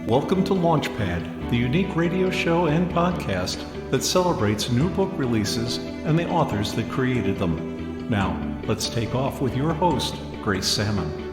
Welcome to Launchpad, the unique radio show and podcast that celebrates new book releases and the authors that created them. Now, let's take off with your host, Grace Sammon.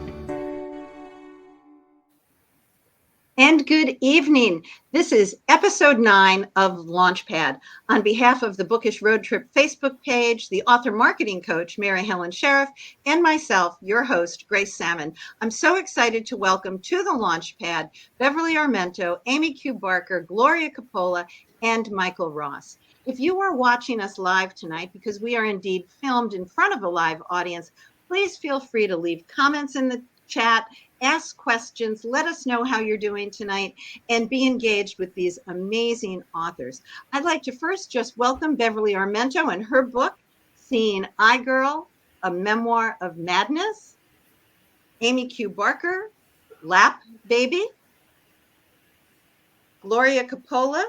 And good evening. This is episode 9 of Launchpad. On behalf of the Bookish Road Trip Facebook page, the author marketing coach, Mary Helen Sheriff, and myself, your host, Grace Sammon, I'm so excited to welcome to the Launchpad Beverly Armento, Amy Q. Barker, Gloria Coppola, and Michael Ross. If you are watching us live tonight, because we are indeed filmed in front of a live audience, please feel free to leave comments in the chat, ask questions, let us know how you're doing tonight, and be engaged with these amazing authors. I'd like to first just welcome Beverly Armento and her book, Seeing Eye Girl, A Memoir of Madness, Amy Q. Barker, Lap Baby, Gloria Coppola,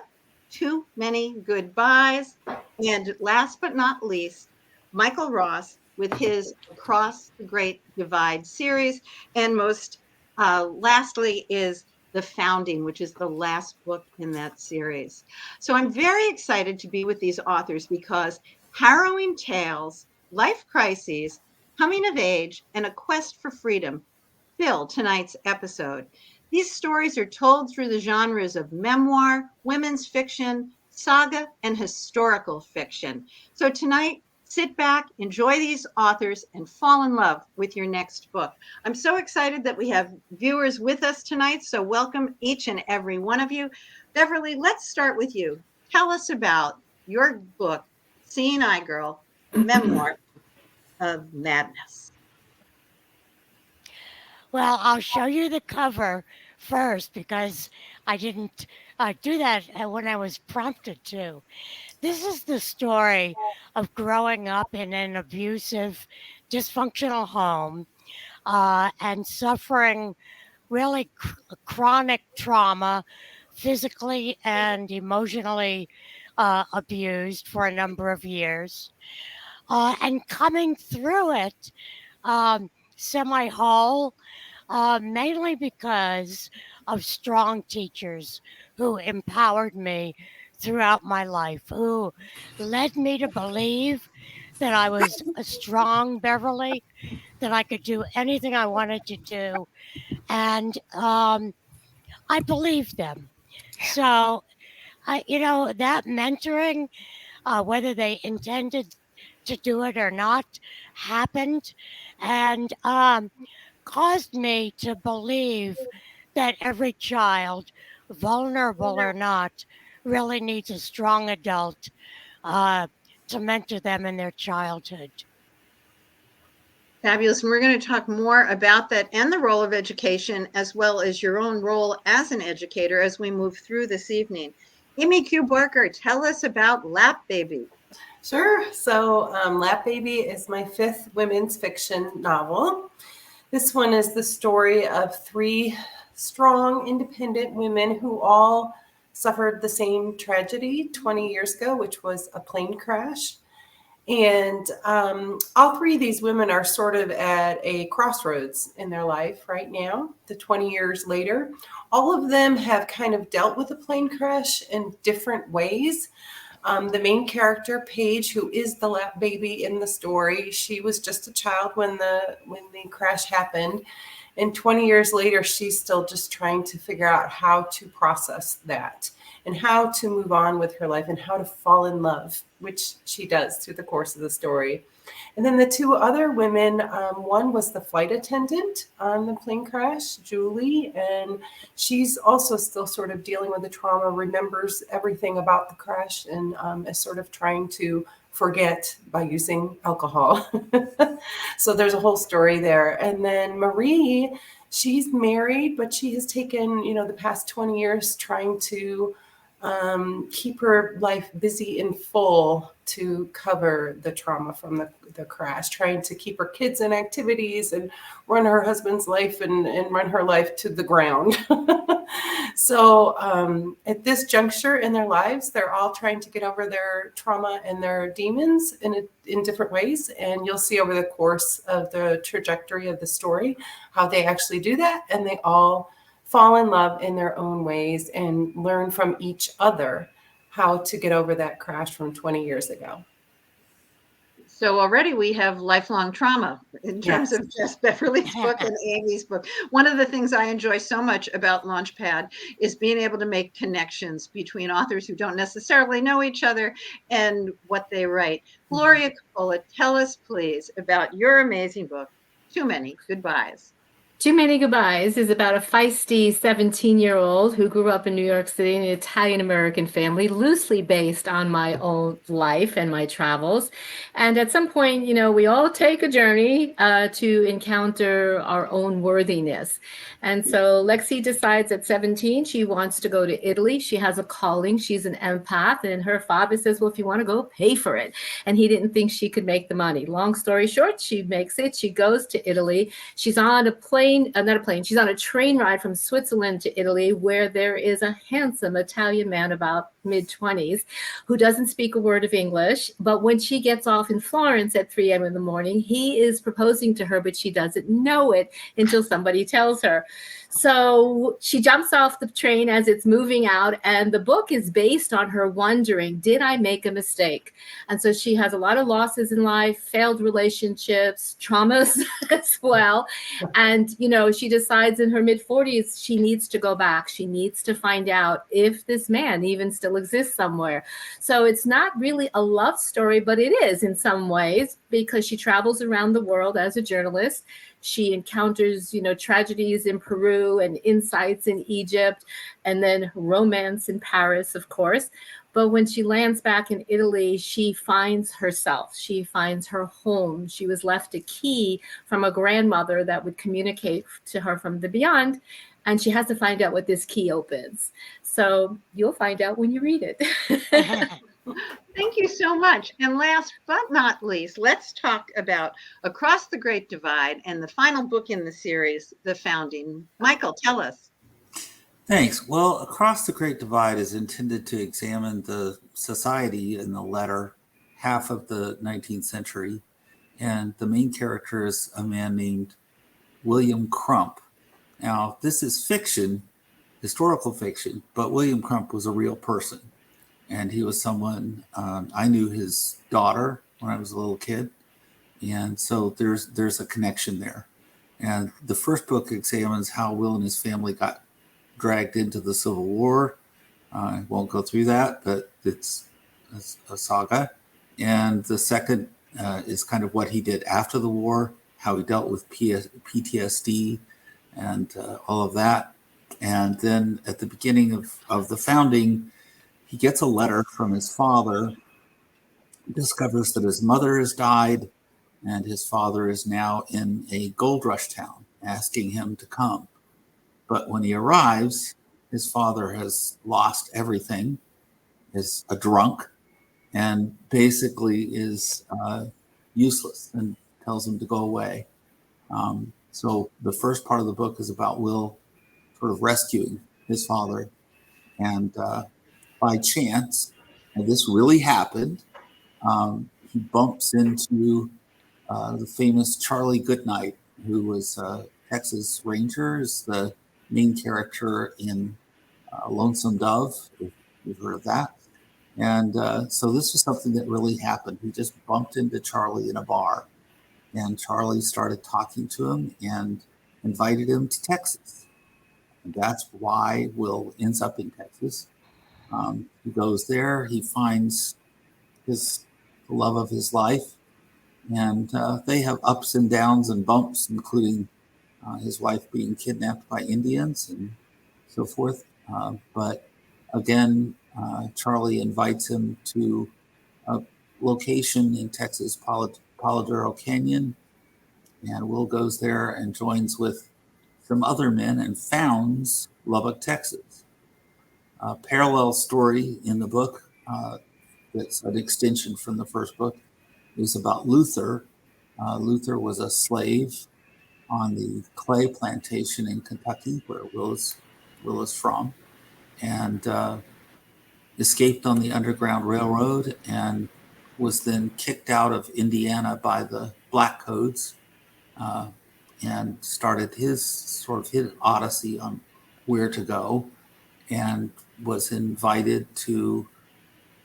Too Many Goodbyes, and last but not least, Michael Ross with his Across the Great Divide series, and most lastly is The Founding, which is the last book in that series. So I'm very excited to be with these authors because harrowing tales, life crises, coming of age, and a quest for freedom fill tonight's episode. These stories are told through the genres of memoir, women's fiction, saga, and historical fiction. So tonight, sit back, enjoy these authors, and fall in love with your next book. I'm so excited that we have viewers with us tonight, so welcome each and every one of you. Beverly, let's start with you. Tell us about your book, Seeing Eye Girl, A Memoir of Madness. Well, I'll show you the cover first because I didn't do that when I was prompted to. This is the story of growing up in an abusive, dysfunctional home and suffering really chronic trauma, physically and emotionally abused for a number of years, and coming through it semi-whole, mainly because of strong teachers who empowered me throughout my life, who led me to believe that I was a strong Beverly, that I could do anything I wanted to do. And I believed them. So, that mentoring, whether they intended to do it or not, happened and caused me to believe that every child, vulnerable or not, really needs a strong adult to mentor them in their childhood. Fabulous. And we're going to talk more about that and the role of education, as well as your own role as an educator as we move through this evening. Amy Q. Barker, tell us about Lap Baby. Sure. So Lap Baby is my 5th women's fiction novel. This one is the story of 3 strong, independent women who all suffered the same tragedy 20 years ago, which was a plane crash. And all 3 of these women are sort of at a crossroads in their life right now, the 20 years later. All of them have kind of dealt with a plane crash in different ways. The main character, Paige, who is the lap baby in the story, she was just a child when the crash happened. And 20 years later, she's still just trying to figure out how to process that and how to move on with her life and how to fall in love, which she does through the course of the story. And then the 2 other women, one was the flight attendant on the plane crash, Julie, and she's also still sort of dealing with the trauma, remembers everything about the crash, and is sort of trying to forget by using alcohol. So there's a whole story there. And then Marie, she's married, but she has taken, the past 20 years trying to keep her life busy and full to cover the trauma from the crash, trying to keep her kids in activities and run her husband's life and run her life to the ground. So at this juncture in their lives, they're all trying to get over their trauma and their demons in different ways. And you'll see over the course of the trajectory of the story how they actually do that. And they all fall in love in their own ways and learn from each other how to get over that crash from 20 years ago. So already we have lifelong trauma in terms Yes. of just Beverly's book and Amy's book. One of the things I enjoy so much about Launchpad is being able to make connections between authors who don't necessarily know each other and what they write. Gloria Coppola, tell us please about your amazing book, Too Many Goodbyes. Too Many Goodbyes is about a feisty 17-year-old who grew up in New York City in an Italian-American family, loosely based on my own life and my travels. And at some point, we all take a journey to encounter our own worthiness. And so Lexi decides at 17, she wants to go to Italy. She has a calling. She's an empath. And her father says, well, if you want to go, pay for it. And he didn't think she could make the money. Long story short, she makes it. She goes to Italy. She's on a plane. Not a plane. She's on a train ride from Switzerland to Italy, where there is a handsome Italian man about mid-20s who doesn't speak a word of English. But when she gets off in Florence at 3 a.m. in the morning, he is proposing to her, but she doesn't know it until somebody tells her. So she jumps off the train as it's moving out, and the book is based on her wondering, did I make a mistake? And so she has a lot of losses in life, failed relationships, traumas as well. And, she decides in her mid-40s, she needs to go back. She needs to find out if this man even still exists somewhere. So it's not really a love story, but it is in some ways, because she travels around the world as a journalist. She encounters, tragedies in Peru and insights in Egypt, and then romance in Paris, of course. But when she lands back in Italy, she finds herself. She finds her home. She was left a key from a grandmother that would communicate to her from the beyond. And she has to find out what this key opens. So you'll find out when you read it. Thank you so much. And last but not least, let's talk about Across the Great Divide and the final book in the series, The Founding. Michael, tell us. Thanks. Well, Across the Great Divide is intended to examine the society in the latter half of the 19th century. And the main character is a man named William Crump. Now, this is fiction, historical fiction, but William Crump was a real person. And he was someone, I knew his daughter when I was a little kid. And so there's a connection there. And the first book examines how Will and his family got dragged into the Civil War. I won't go through that, but it's a saga. And the second is kind of what he did after the war, how he dealt with PTSD and all of that. And then at the beginning of the founding, he gets a letter from his father, discovers that his mother has died, and his father is now in a gold rush town asking him to come. But when he arrives, his father has lost everything, is a drunk, and basically is useless and tells him to go away. So the first part of the book is about Will sort of rescuing his father. And by chance, and this really happened, he bumps into the famous Charlie Goodnight, who was Texas Ranger, is the main character in Lonesome Dove, if you've heard of that. And so this was something that really happened. He just bumped into Charlie in a bar, and Charlie started talking to him and invited him to Texas. And that's why Will ends up in Texas. He goes there, he finds the love of his life, and they have ups and downs and bumps, including his wife being kidnapped by Indians and so forth. But again, Charlie invites him to a location in Texas, Paladuro Canyon, and Will goes there and joins with some other men and founds Lubbock, Texas. A parallel story in the book that's an extension from the first book is about Luther. Luther was a slave on the clay plantation in Kentucky, where Will is from, and escaped on the Underground Railroad and was then kicked out of Indiana by the Black Codes and started his odyssey on where to go and was invited to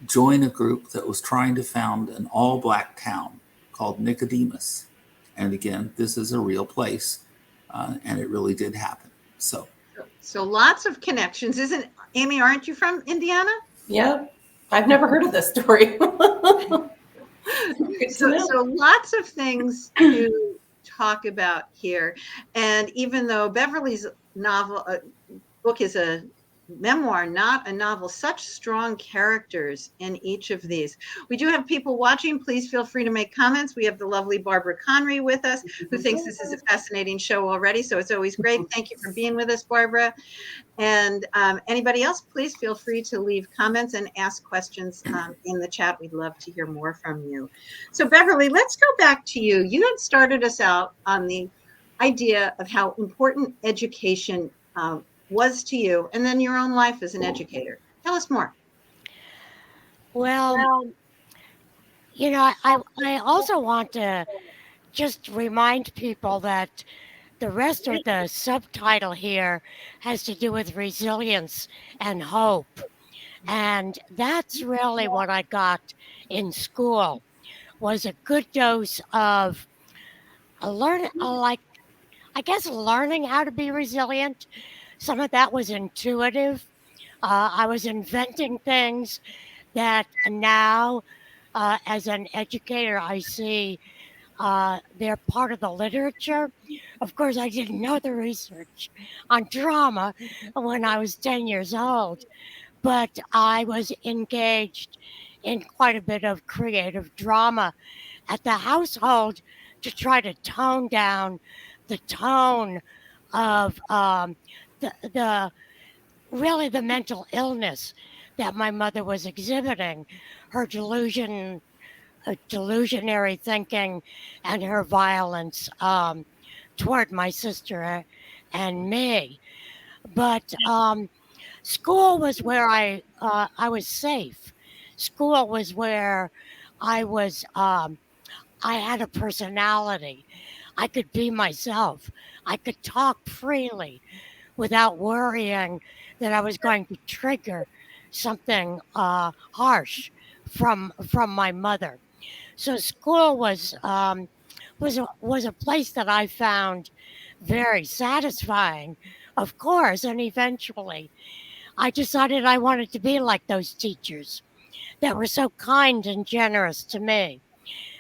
join a group that was trying to found an all-Black town called Nicodemus. And again, this is a real place, and it really did happen. So lots of connections. Isn't Amy? Aren't you from Indiana? Yeah, I've never heard of this story. So lots of things to talk about here. And even though Beverly's novel book is a memoir, not a novel, such strong characters in each of these. We do have people watching. Please feel free to make comments. We have the lovely Barbara Conry with us, who thinks this is a fascinating show already. So it's always great. Thank you for being with us, Barbara. And anybody else, please feel free to leave comments and ask questions in the chat. We'd love to hear more from you. So Beverly, let's go back to you. You had started us out on the idea of how important education was to you, and then your own life as an educator. Tell us more. Well, you know, I also want to just remind people that the rest of the subtitle here has to do with resilience and hope. And that's really what I got in school, was a good dose of learning how to be resilient. Some of that was intuitive. I was inventing things that now, as an educator, I see they're part of the literature. Of course, I didn't know the research on drama when I was 10 years old, but I was engaged in quite a bit of creative drama at the household to try to tone down the tone of the really the mental illness that my mother was exhibiting, her delusionary thinking, and her violence toward my sister and me. But school was where I was safe. School was where I was. I had a personality. I could be myself. I could talk freely without worrying that I was going to trigger something harsh from my mother. So school was a place that I found very satisfying, of course, and eventually I decided I wanted to be like those teachers that were so kind and generous to me.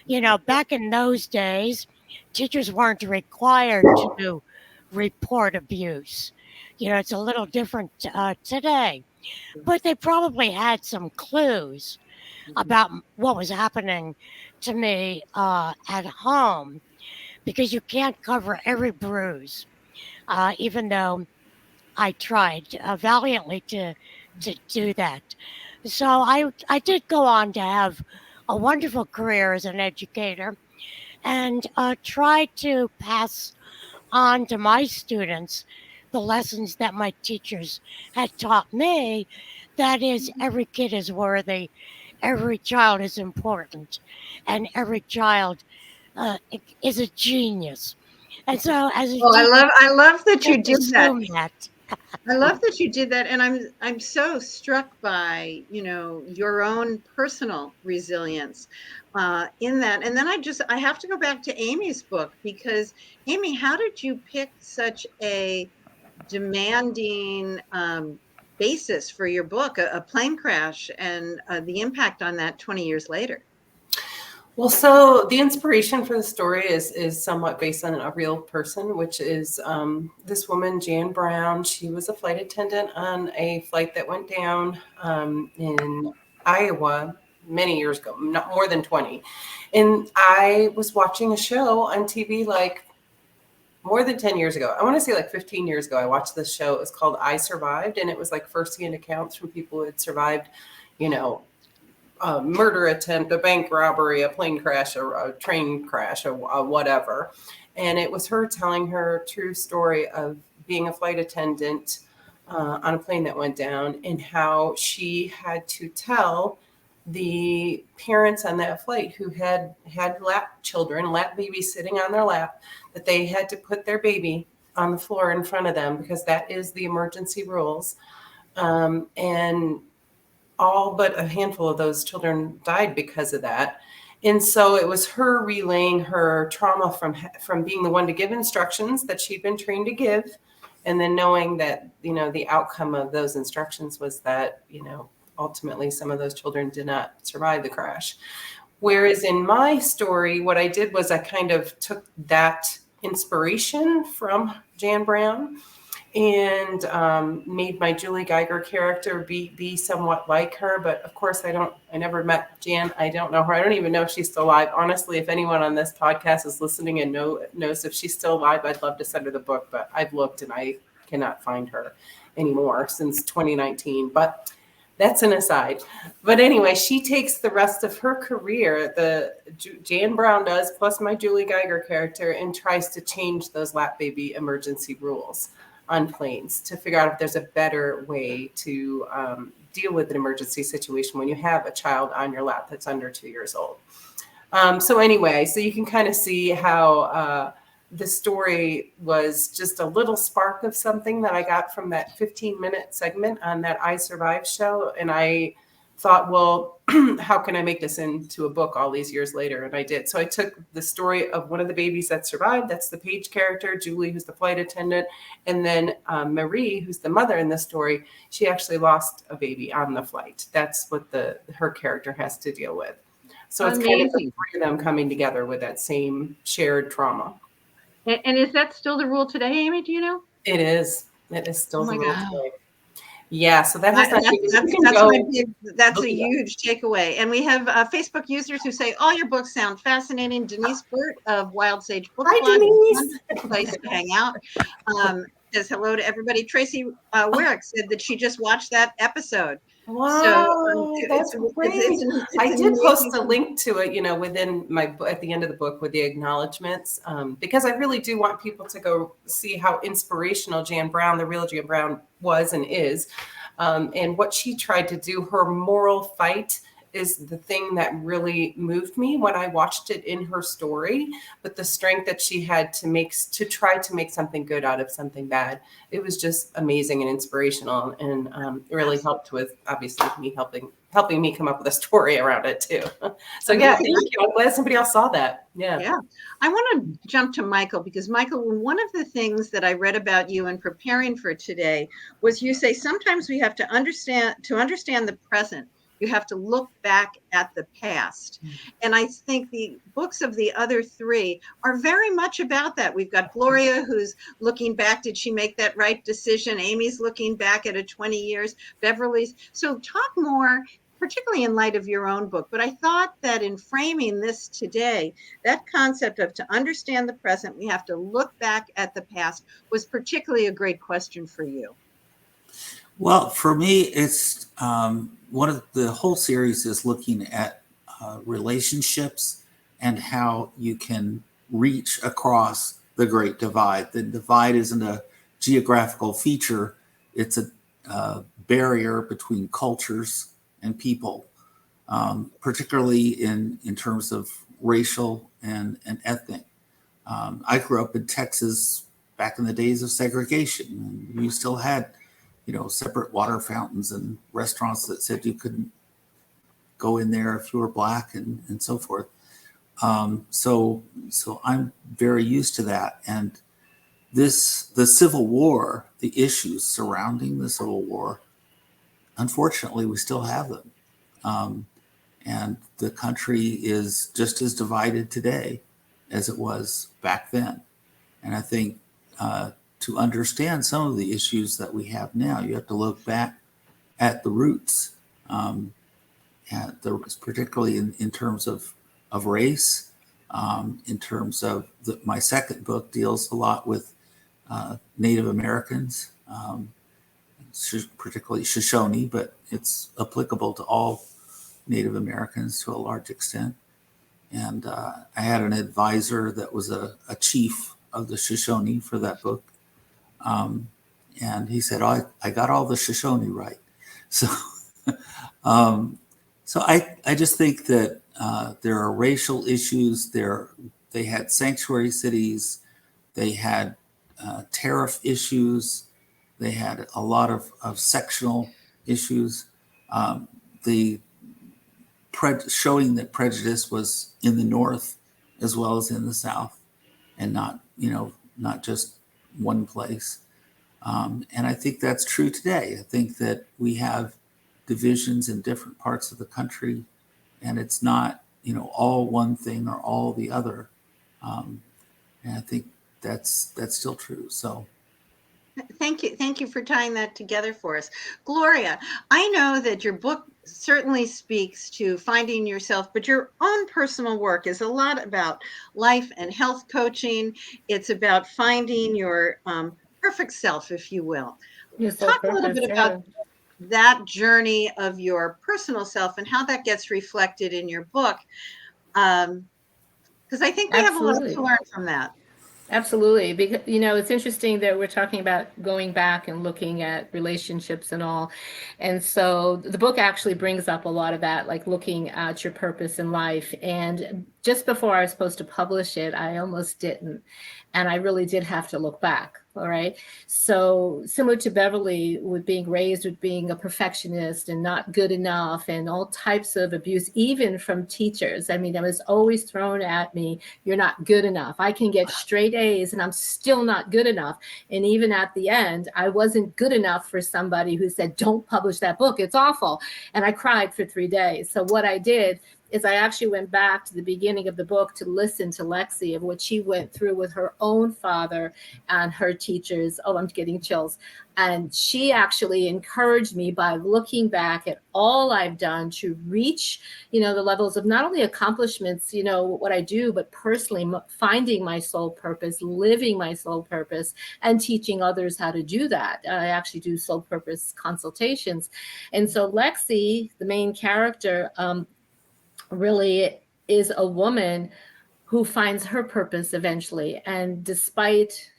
You know, back in those days, teachers weren't required to report abuse. You know, it's a little different today, but they probably had some clues about what was happening to me at home, because you can't cover every bruise, even though I tried valiantly to do that. So I did go on to have a wonderful career as an educator, and tried to pass on to my students the lessons that my teachers had taught me. That is, every kid is worthy, every child is important, and every child is a genius. And so, as a Well, teacher, I love that you did that. assume that. I love that you did that, and I'm so struck by, you know, your own personal resilience in that. And then I have to go back to Amy's book, because Amy, how did you pick such a demanding basis for your book, a plane crash, and the impact on that 20 years later? Well, so the inspiration for the story is somewhat based on a real person, which is this woman, Jan Brown. She was a flight attendant on a flight that went down in Iowa many years ago, not more than 20. And I was watching a show on TV like more than 10 years ago. I want to say like 15 years ago. I watched this show. It was called I Survived, and it was like firsthand accounts from people who had survived, you know, a murder attempt, a bank robbery, a plane crash, a train crash, or whatever. And it was her telling her true story of being a flight attendant on a plane that went down, and how she had to tell the parents on that flight who had lap babies sitting on their lap, that they had to put their baby on the floor in front of them, because that is the emergency rules. And all but a handful of those children died because of that. And so it was her relaying her trauma from being the one to give instructions that she'd been trained to give, and then knowing that, the outcome of those instructions was that, ultimately some of those children did not survive the crash. Whereas in my story, what I did was I kind of took that inspiration from Jan Brown and made my Julie Geiger character be somewhat like her. But of course, I never met Jan. I don't know her. I don't even know if she's still alive. Honestly, if anyone on this podcast is listening and knows if she's still alive, I'd love to send her the book, but I've looked and I cannot find her anymore since 2019. But that's an aside. But anyway, she takes the rest of her career, Jan Brown does, plus my Julie Geiger character, and tries to change those lap baby emergency rules on planes to figure out if there's a better way to deal with an emergency situation when you have a child on your lap that's under 2 years old. So you can kind of see how the story was just a little spark of something that I got from that 15-minute segment on that I Survived show. And I thought, well, how can I make this into a book all these years later? And I did. So I took the story of one of the babies that survived. That's the Paige character, Julie, who's the flight attendant. And then Marie, who's the mother in the story, she actually lost a baby on the flight. That's what her character has to deal with. So it's kind of the three of them coming together with that same shared trauma. And is that still the rule today, Amy? Do you know? It is. It is still the rule today. Yeah, so that has that's a huge takeaway. And we have Facebook users who say, all your books sound fascinating. Denise Burt of Wild Sage Book Club, a place to hang out. Says hello to everybody. Tracy Werrick said that she just watched that episode. Wow, that's great. I did post a link to it, within at the end of the book with the acknowledgments, because I really do want people to go see how inspirational Jan Brown, the real Jan Brown, was and is, and what she tried to do. Her moral fight is the thing that really moved me when I watched it in her story, but the strength that she had to try to make something good out of something bad. It was just amazing and inspirational, and it really helped with, obviously, me helping me come up with a story around it too. So yeah, thank you. I'm glad somebody else saw that. Yeah. I want to jump to Michael, because Michael, one of the things that I read about you in preparing for today was you say sometimes we have to understand the present. You have to look back at the past. And I think the books of the other three are very much about that. We've got Gloria, who's looking back. Did she make that right decision? Amy's looking back at 20 years. Beverly's. So talk more, particularly in light of your own book. But I thought that in framing this today, that concept of to understand the present, we have to look back at the past was particularly a great question for you. Well, for me, it's one of the whole series is looking at relationships and how you can reach across the Great Divide. The divide isn't a geographical feature. It's a barrier between cultures and people, particularly in terms of racial and ethnic. I grew up in Texas back in the days of segregation, and you still had separate water fountains and restaurants that said you couldn't go in there if you were Black and so forth. So I'm very used to that. And the Civil War, the issues surrounding the Civil War, unfortunately, we still have them. And the country is just as divided today as it was back then. And I think to understand some of the issues that we have now, you have to look back at the roots, particularly in terms of race, in terms of my second book deals a lot with Native Americans, particularly Shoshone, but it's applicable to all Native Americans to a large extent. And I had an advisor that was a chief of the Shoshone for that book. And he said, "Oh, I got all the Shoshone right." So, so I just think that there are racial issues there. They had sanctuary cities. They had tariff issues. They had a lot of sectional issues. The showing that prejudice was in the North as well as in the South, and not just one place. And I think that's true today. I think that we have divisions in different parts of the country, and it's not, all one thing or all the other. And I think that's still true. So Thank you. Thank you for tying that together for us. Gloria, I know that your book certainly speaks to finding yourself, but your own personal work is a lot about life and health coaching. It's about finding your perfect self, if you will. Your soul Talk a little purpose, bit yeah. about that journey of your personal self and how that gets reflected in your book. Because I think we have a lot to Absolutely. learn from that. Absolutely. Because, it's interesting that we're talking about going back and looking at relationships and all. And so the book actually brings up a lot of that, like looking at your purpose in life. And just before I was supposed to publish it, I almost didn't. And I really did have to look back. All right. So similar to Beverly, with being raised with being a perfectionist and not good enough and all types of abuse, even from teachers. I mean, that was always thrown at me. You're not good enough. I can get straight A's and I'm still not good enough. And even at the end, I wasn't good enough for somebody who said, don't publish that book. It's awful. And I cried for 3 days. So what I did is I actually went back to the beginning of the book to listen to Lexi of what she went through with her own father and her teachers. Oh, I'm getting chills. And she actually encouraged me by looking back at all I've done to reach, the levels of not only accomplishments, what I do, but personally finding my soul purpose, living my soul purpose, and teaching others how to do that. I actually do soul purpose consultations. And so Lexi, the main character, really is a woman who finds her purpose eventually. And despite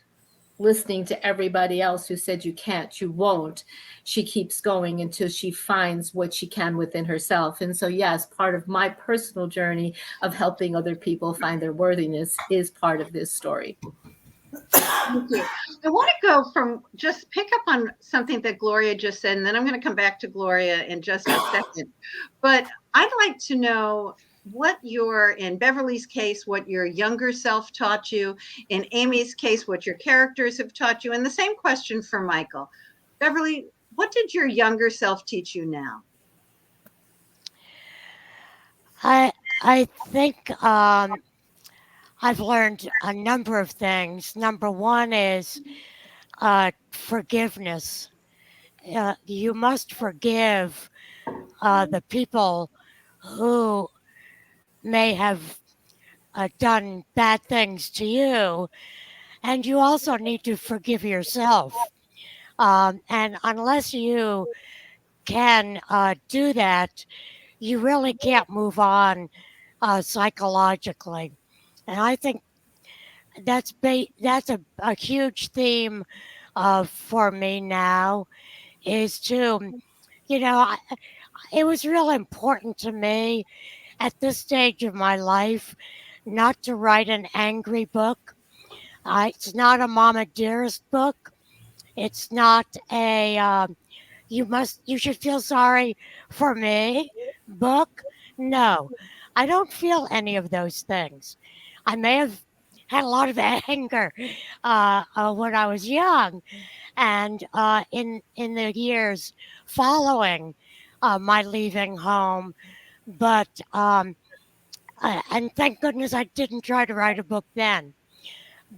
listening to everybody else who said you can't, you won't, she keeps going until she finds what she can within herself. And so, yes, part of my personal journey of helping other people find their worthiness is part of this story. Thank you. I want to go from just pick up on something that Gloria just said, and then I'm going to come back to Gloria in just a second. But I'd like to know in Beverly's case, what your younger self taught you, in Amy's case, what your characters have taught you, and the same question for Michael. Beverly, what did your younger self teach you now? I think I've learned a number of things. Number one is forgiveness. You must forgive the people who may have done bad things to you, and you also need to forgive yourself. And unless you can do that, you really can't move on psychologically. And I think that's a huge theme for me now, is to, it was really important to me at this stage of my life not to write an angry book. It's not a Mama Dearest book. It's not a you should feel sorry for me book. No, I don't feel any of those things. I may have had a lot of anger when I was young, and in the years following my leaving home, but and thank goodness I didn't try to write a book then.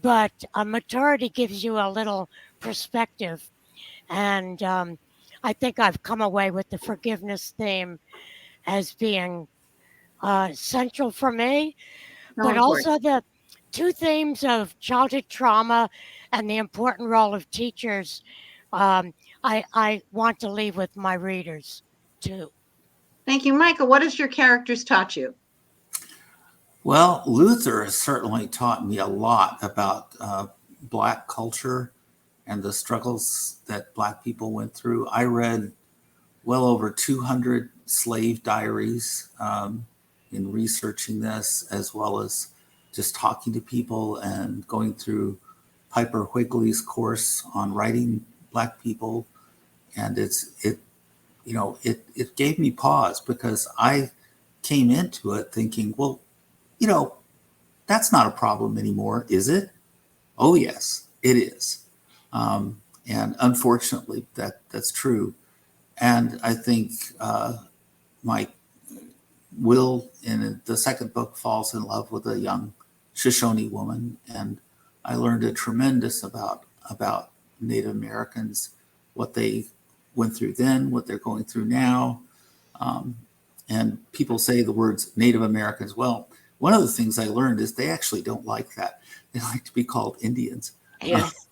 But maturity gives you a little perspective, and I think I've come away with the forgiveness theme as being central for me, but also the two themes of childhood trauma and the important role of teachers. I want to leave with my readers too. Thank you, Michael. What has your characters taught you? Well, Luther has certainly taught me a lot about Black culture and the struggles that Black people went through. I read well over 200 slave diaries in researching this, as well as just talking to people and going through Piper Quigley's course on writing Black people, and it gave me pause, because I came into it thinking, well, that's not a problem anymore, is it? Oh yes, it is, and unfortunately that's true. And I think my Will in the second book falls in love with a young Shoshone woman, and I learned a tremendous about Native Americans, what they went through then, what they're going through now. And people say the words Native Americans. Well, one of the things I learned is they actually don't like that. They like to be called Indians. Yes.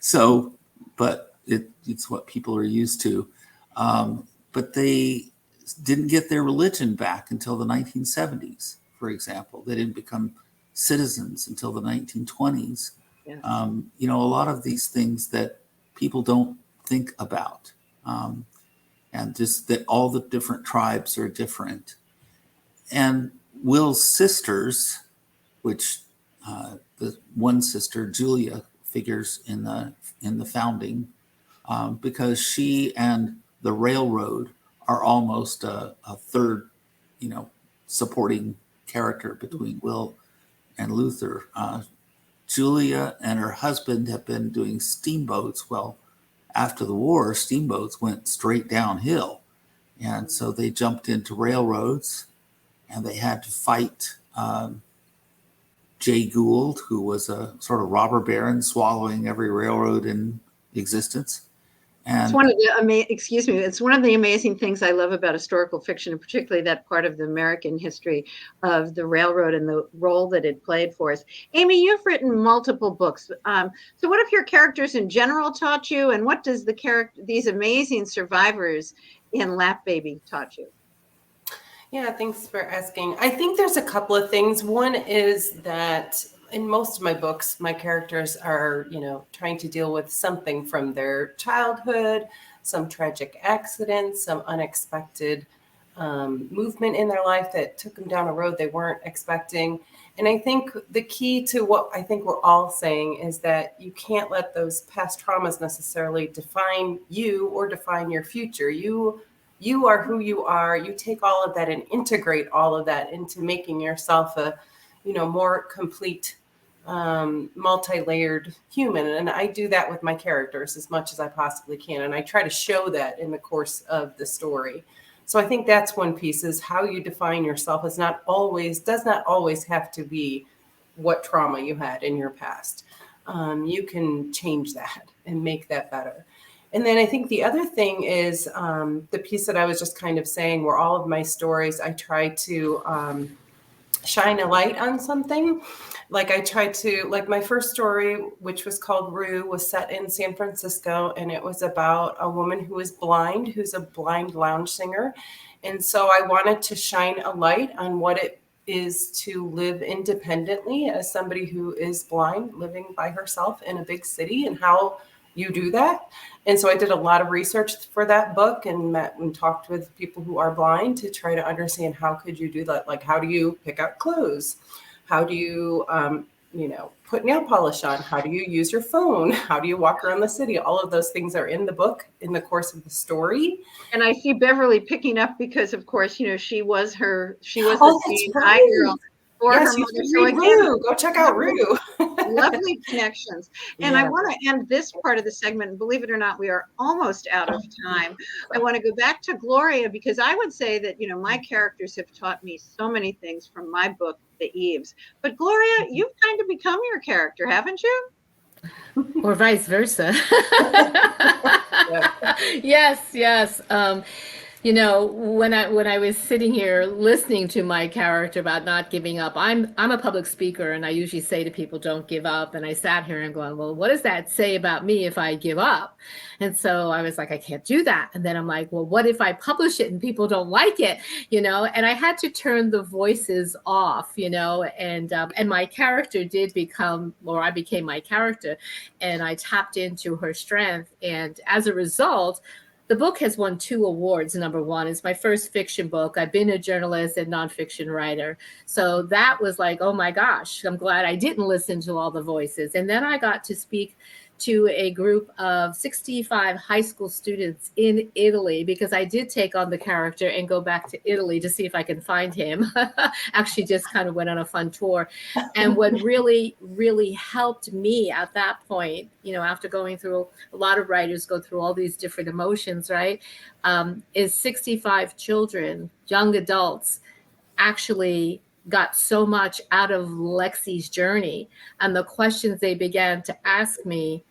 So, but it's what people are used to. But they didn't get their religion back until the 1970s, for example. They didn't become citizens until the 1920s. Yes. A lot of these things that people don't think about, and just that all the different tribes are different. And Will's sisters, which the one sister, Julia, figures in the founding, because she and the railroad are almost a third, supporting character between Will and Luther. Julia and her husband have been doing steamboats. Well, after the war, steamboats went straight downhill. And so they jumped into railroads, and they had to fight Jay Gould, who was a sort of robber baron swallowing every railroad in existence. And It's one of the it's one of the amazing things I love about historical fiction, and particularly that part of the American history of the railroad and the role that it played for us. Amy, you've written multiple books. So what have your characters in general taught you, and what does these amazing survivors in Lap Baby taught you? Yeah, thanks for asking. I think there's a couple of things. One is that in most of my books, my characters are, trying to deal with something from their childhood, some tragic accident, some unexpected movement in their life that took them down a road they weren't expecting. And I think the key to what I think we're all saying is that you can't let those past traumas necessarily define you or define your future. You are who you are. You take all of that and integrate all of that into making yourself a, more complete, multi-layered human. And I do that with my characters as much as I possibly can. And I try to show that in the course of the story. So I think that's one piece, is how you define yourself does not always have to be what trauma you had in your past. You can change that and make that better. And then I think the other thing is the piece that I was just kind of saying, where all of my stories, I try to shine a light on something. Like my first story, which was called Rue, was set in San Francisco, and it was about a woman who is blind, who's a blind lounge singer. And so I wanted to shine a light on what it is to live independently as somebody who is blind, living by herself in a big city, and how you do that. And so I did a lot of research for that book and met and talked with people who are blind to try to understand, how could you do that? Like, how do you pick out clothes? How do you, put nail polish on? How do you use your phone? How do you walk around the city? All of those things are in the book in the course of the story. And I see Beverly picking up because, of course, she was Oh, the that's high right. girl for Yes, her you mother. should So read again, Rue. Go check out Rue. lovely connections. And I want to end this part of the segment. And believe it or not, we are almost out of time. I want to go back to Gloria, because I would say that, my characters have taught me so many things from my book, The Eves. But Gloria, you've kind of become your character, haven't you? Or vice versa. Yeah. Yes. When I was sitting here listening to my character about not giving up, I'm a public speaker, and I usually say to people, don't give up. And I sat here and going, well, what does that say about me if I give up? And so I was like, I can't do that. And then I'm like, well, what if I publish it and people don't like it? And I had to turn the voices off, and my character I became my character, and I tapped into her strength. And as a result, the book has won 2 awards. Number one, it's my first fiction book. I've been a journalist and nonfiction writer. So that was like, oh my gosh, I'm glad I didn't listen to all the voices. And then I got to speak to a group of 65 high school students in Italy, because I did take on the character and go back to Italy to see if I can find him. Actually just kind of went on a fun tour. And what really, really helped me at that point, after going through, a lot of writers go through all these different emotions, right? Is 65 children, young adults, actually got so much out of Lexi's journey, and the questions they began to ask me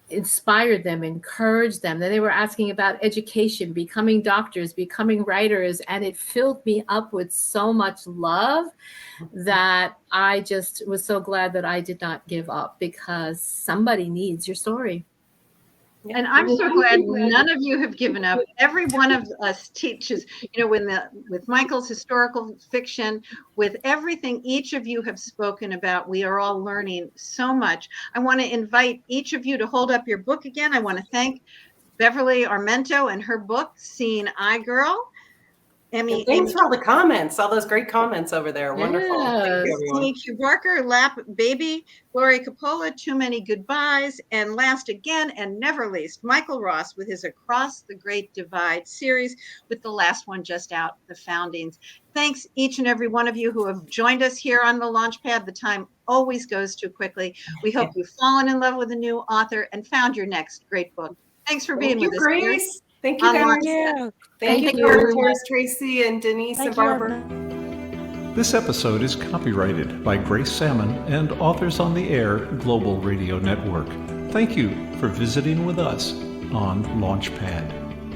inspired them, encouraged them. Then they were asking about education, becoming doctors, becoming writers, and it filled me up with so much love that I just was so glad that I did not give up, because somebody needs your story. And I'm so glad none of you have given up. Every one of us teaches, with Michael's historical fiction, with everything each of you have spoken about, we are all learning so much. I want to invite each of you to hold up your book again. I want to thank Beverly Armento and her book, Seeing Eye Girl. And thanks for all the comments, all those great comments over there. Wonderful. Yes. Thank you, everyone. Amy Q. Barker, Lap Baby, Gloria Coppola, Too Many Goodbyes, and last again and never least, Michael Ross with his Across the Great Divide series, with the last one just out, The Foundings. Thanks each and every one of you who have joined us here on the Launchpad. The time always goes too quickly. We hope you've fallen in love with a new author and found your next great book. Thanks for being with us, Grace. Thank you, guys. Thank you, editors Tracy and Denise and Barbara. This episode is copyrighted by Grace Sammon and Authors on the Air Global Radio Network. Thank you for visiting with us on Launchpad.